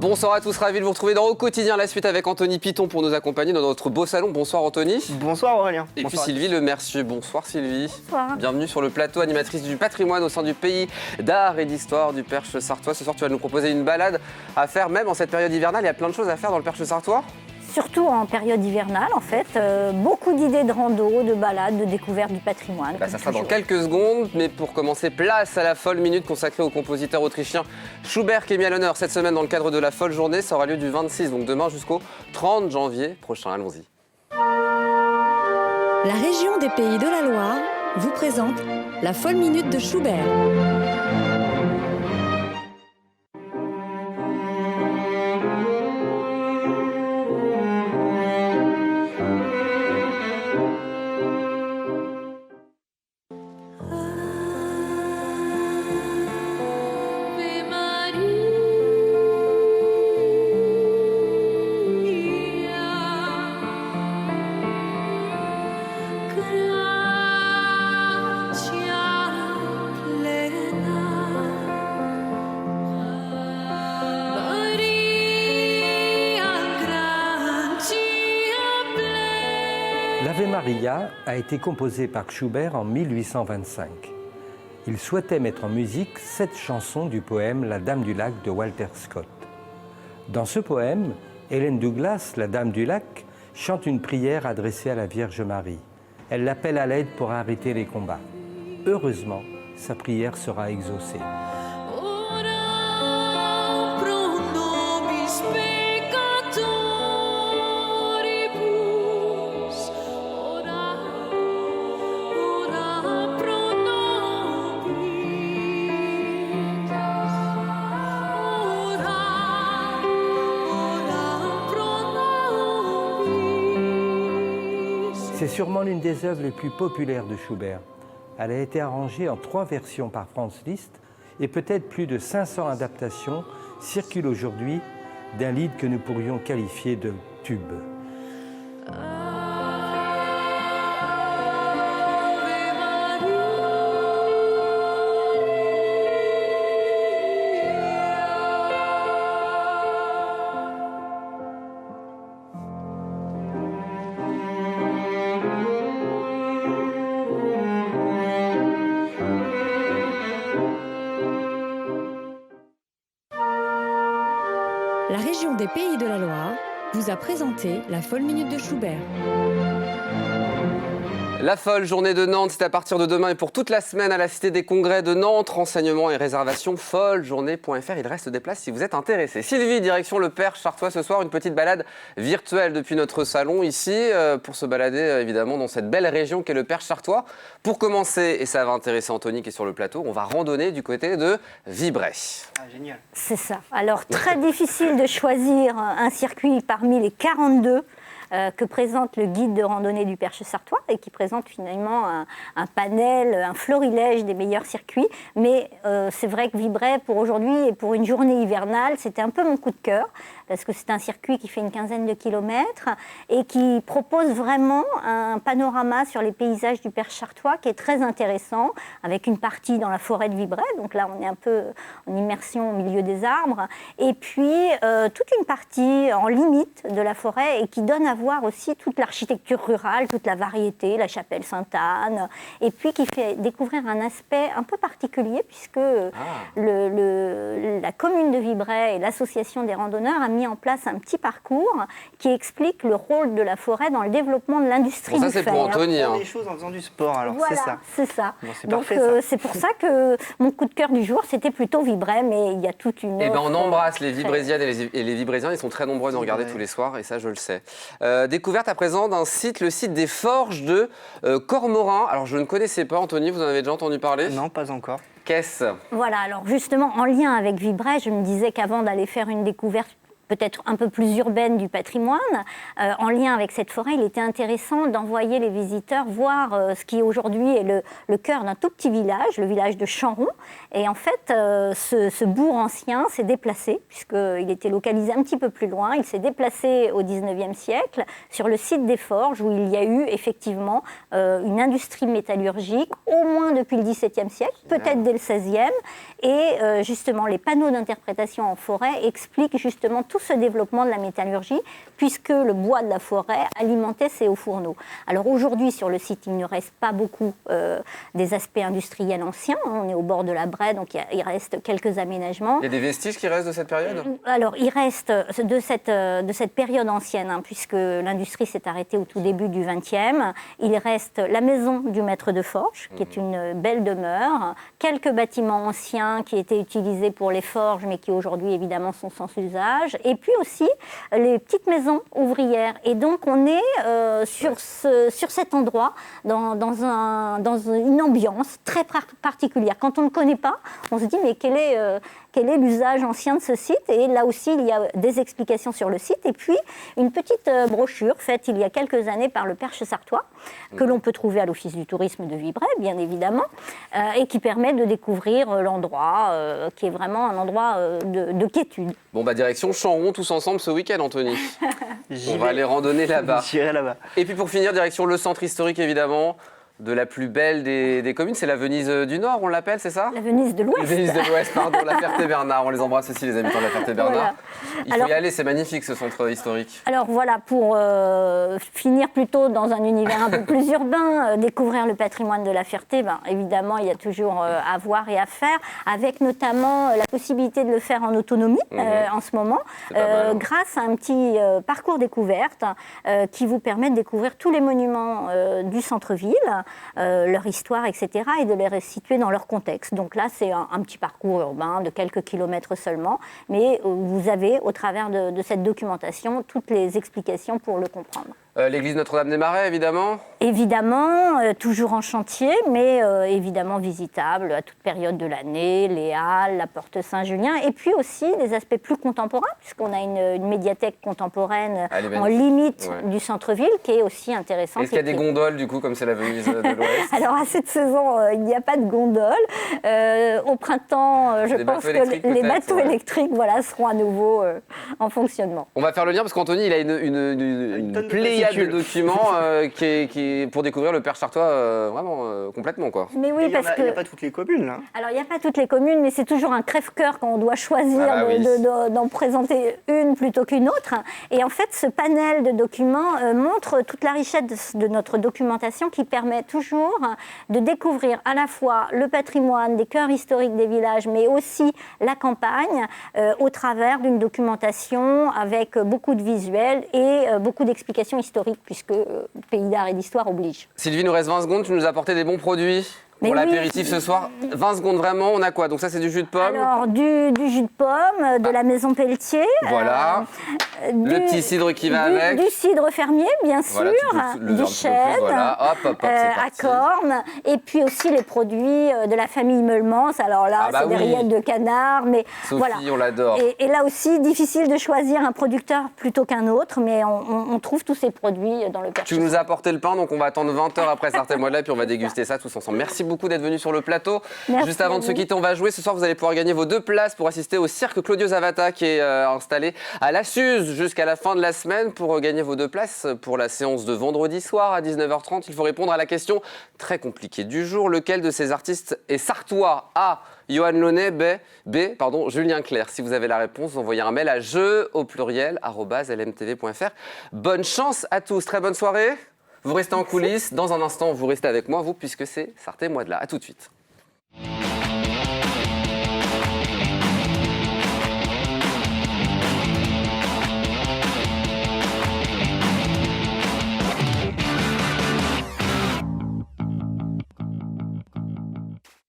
Bonsoir à tous, ravi de vous retrouver dans Au Quotidien, la suite avec Anthony Piton pour nous accompagner dans notre beau salon. Bonsoir Anthony. Bonsoir Aurélien. Et bonsoir puis Sylvie Lemercier. Bonsoir Sylvie. Bonsoir. Bienvenue sur le plateau, animatrice du patrimoine au sein du pays d'art et d'histoire du Perche sartois. Ce soir tu vas nous proposer une balade à faire même en cette période hivernale. Il y a plein de choses à faire dans le Perche sartois. Surtout en période hivernale, en fait, beaucoup d'idées de rando, de balades, de découverte du patrimoine. Ça sera dans quelques secondes, mais pour commencer, place à la folle minute consacrée au compositeur autrichien Schubert qui est mis à l'honneur cette semaine dans le cadre de la folle journée. Ça aura lieu du 26, donc demain jusqu'au 30 janvier prochain. Allons-y. La région des Pays de la Loire vous présente la folle minute de Schubert. L'Ave Maria a été composé par Schubert en 1825. Il souhaitait mettre en musique 7 chansons du poème La Dame du Lac de Walter Scott. Dans ce poème, Hélène Douglas, la Dame du Lac, chante une prière adressée à la Vierge Marie. Elle l'appelle à l'aide pour arrêter les combats. Heureusement, sa prière sera exaucée. C'est sûrement l'une des œuvres les plus populaires de Schubert. Elle a été arrangée en 3 versions par Franz Liszt et peut-être plus de 500 adaptations circulent aujourd'hui d'un lied que nous pourrions qualifier de tube. La région des Pays de la Loire vous a présenté la folle minute de Schubert. La folle journée de Nantes, c'est à partir de demain et pour toute la semaine à la Cité des Congrès de Nantes. Renseignements et réservations follejournée.fr. Il reste des places si vous êtes intéressé. Sylvie, direction le Perche sartois ce soir. Une petite balade virtuelle depuis notre salon ici pour se balader évidemment dans cette belle région qu'est le Perche sartois. Pour commencer, et ça va intéresser Anthony qui est sur le plateau, on va randonner du côté de Vibray. Ah, génial. C'est ça. Alors, très difficile de choisir un circuit parmi les 42 que présente le guide de randonnée du Perche sartois et qui présente finalement un panel, un florilège des meilleurs circuits. Mais c'est vrai que Vibray, pour aujourd'hui et pour une journée hivernale, c'était un peu mon coup de cœur parce que c'est un circuit qui fait une quinzaine de kilomètres et qui propose vraiment un panorama sur les paysages du Perche sartois qui est très intéressant, avec une partie dans la forêt de Vibray, donc là on est un peu en immersion au milieu des arbres, et puis toute une partie en limite de la forêt et qui donne à voir aussi toute l'architecture rurale, toute la variété, la chapelle Sainte-Anne, et puis qui fait découvrir un aspect un peu particulier puisque la commune de Vibray et l'association des randonneurs a mis en place un petit parcours qui explique le rôle de la forêt dans le développement de l'industrie du fer. Ça c'est pour Anthony. Des choses en faisant du sport, alors voilà, c'est ça. C'est ça. Bon, c'est donc parfait, c'est pour ça que mon coup de cœur du jour, c'était plutôt Vibray, mais il y a toute une... Eh ben on embrasse les Vibrésiennes et les Vibrésiens, ils sont très nombreux à nous regarder tous les soirs, et ça je le sais. Découverte à présent d'un site, le site des Forges de Cormoran. Alors je ne connaissais pas, Anthony, vous en avez déjà entendu parler? Non, pas encore. Qu'est-ce? Voilà, alors justement, en lien avec Vibray, je me disais qu'avant d'aller faire une découverte peut-être un peu plus urbaine du patrimoine, en lien avec cette forêt, il était intéressant d'envoyer les visiteurs voir ce qui aujourd'hui est le cœur d'un tout petit village, le village de Chamron. Et en fait, ce bourg ancien s'est déplacé, puisqu'il était localisé un petit peu plus loin. Il s'est déplacé au 19e siècle sur le site des Forges, où il y a eu effectivement une industrie métallurgique, au moins depuis le 17e siècle, peut-être dès le 16e. Et justement, les panneaux d'interprétation en forêt expliquent justement tout ce développement de la métallurgie, puisque le bois de la forêt alimentait ces hauts fourneaux. Alors aujourd'hui, sur le site, il ne reste pas beaucoup des aspects industriels anciens. On est au bord de la Braie, donc il reste quelques aménagements. Il y a des vestiges qui restent de cette période? Alors, il reste de cette période ancienne, puisque l'industrie s'est arrêtée au tout début du XXe. Il reste la maison du maître de forge, qui est une belle demeure, quelques bâtiments anciens qui étaient utilisés pour les forges, mais qui aujourd'hui, évidemment, sont sans usage, et puis aussi les petites maisons ouvrières. Et donc, on est sur cet endroit, dans une ambiance très particulière. Quand on ne connaît pas, on se dit, mais quel est l'usage ancien de ce site? Et là aussi, il y a des explications sur le site. Et puis, une petite brochure faite il y a quelques années par le Perche sartois, que l'on peut trouver à l'Office du tourisme de Vibray, bien évidemment, et qui permet de découvrir l'endroit, qui est vraiment un endroit de quiétude. Bon, direction Champ-Rond tous ensemble ce week-end, Anthony. On va aller randonner là-bas. J'irai là-bas. Et puis pour finir, direction le centre historique, évidemment, de la plus belle des communes. C'est la Venise du Nord, on l'appelle, c'est ça? La Venise de l'Ouest. La Venise de l'Ouest, pardon, la Ferté-Bernard. On les embrasse aussi, les habitants de la Ferté-Bernard. Voilà. Il faut y aller, c'est magnifique ce centre historique. Alors voilà, pour finir plutôt dans un univers un peu plus urbain, découvrir le patrimoine de la Ferté, évidemment, il y a toujours à voir et à faire, avec notamment la possibilité de le faire en autonomie en ce moment, grâce à un petit parcours découverte qui vous permet de découvrir tous les monuments du centre-ville, leur histoire, etc., et de les resituer dans leur contexte. Donc là, c'est un petit parcours urbain de quelques kilomètres seulement, mais vous avez, au travers de cette documentation, toutes les explications pour le comprendre. L'église Notre-Dame-des-Marais, évidemment. Évidemment, toujours en chantier, mais évidemment visitable à toute période de l'année, les Halles, la Porte Saint-Julien, et puis aussi des aspects plus contemporains, puisqu'on a une médiathèque contemporaine en limite du centre-ville, qui est aussi intéressante. Est-ce qu'il y a des gondoles, du coup, comme c'est la Venise de l'Ouest? Alors, à cette saison, il n'y a pas de gondole. Au printemps, je pense que les bateaux électriques seront à nouveau en fonctionnement. On va faire le lien, parce qu'Anthony, il a une pléiade de documents pour découvrir le Perche sartois vraiment complètement, quoi. Mais oui, parce que... Il n'y a pas toutes les communes, là. Alors, il n'y a pas toutes les communes, mais c'est toujours un crève-cœur quand on doit choisir d'en présenter une plutôt qu'une autre. Et en fait, ce panel de documents montre toute la richesse de notre documentation qui permet toujours de découvrir à la fois le patrimoine des cœurs historiques des villages, mais aussi la campagne au travers d'une documentation avec beaucoup de visuels et beaucoup d'explications historiques, puisque Pays d'art et d'histoire oblige. Sylvie, il nous reste 20 secondes, tu nous as apporté des bons produits pour l'apéritif ce soir. 20 secondes vraiment, on a quoi? Donc ça, c'est du jus de pomme? Alors, du jus de pomme, de la maison Pelletier. Voilà. Le petit cidre qui va avec. Du cidre fermier, bien sûr. Du chêne, voilà. Hop, à corne. Et puis aussi les produits de la famille Meulmans. Alors là, c'est des rillettes de canard. Mais Sophie, on l'adore. Et là aussi, difficile de choisir un producteur plutôt qu'un autre. Mais on trouve tous ces produits dans le Perche. Tu nous as apporté le pain, donc on va attendre 20 heures après Sartez-moi de là, puis on va déguster ça tous ensemble. Merci beaucoup d'être venu sur le plateau. Juste avant de se quitter, on va jouer. Ce soir, vous allez pouvoir gagner vos 2 places pour assister au cirque Claudio Zavata qui est installé à la Suze jusqu'à la fin de la semaine. Pour gagner vos 2 places pour la séance de vendredi soir à 19h30, il faut répondre à la question très compliquée du jour. Lequel de ces artistes est sartois? A. Johan Launay, B. Julien Clerc. Si vous avez la réponse, vous envoyez un mail à jeu@lmtv.fr. Bonne chance à tous. Très bonne soirée. Vous restez en coulisses. Dans un instant, vous restez avec moi, puisque c'est Sartez-moi de là. À tout de suite.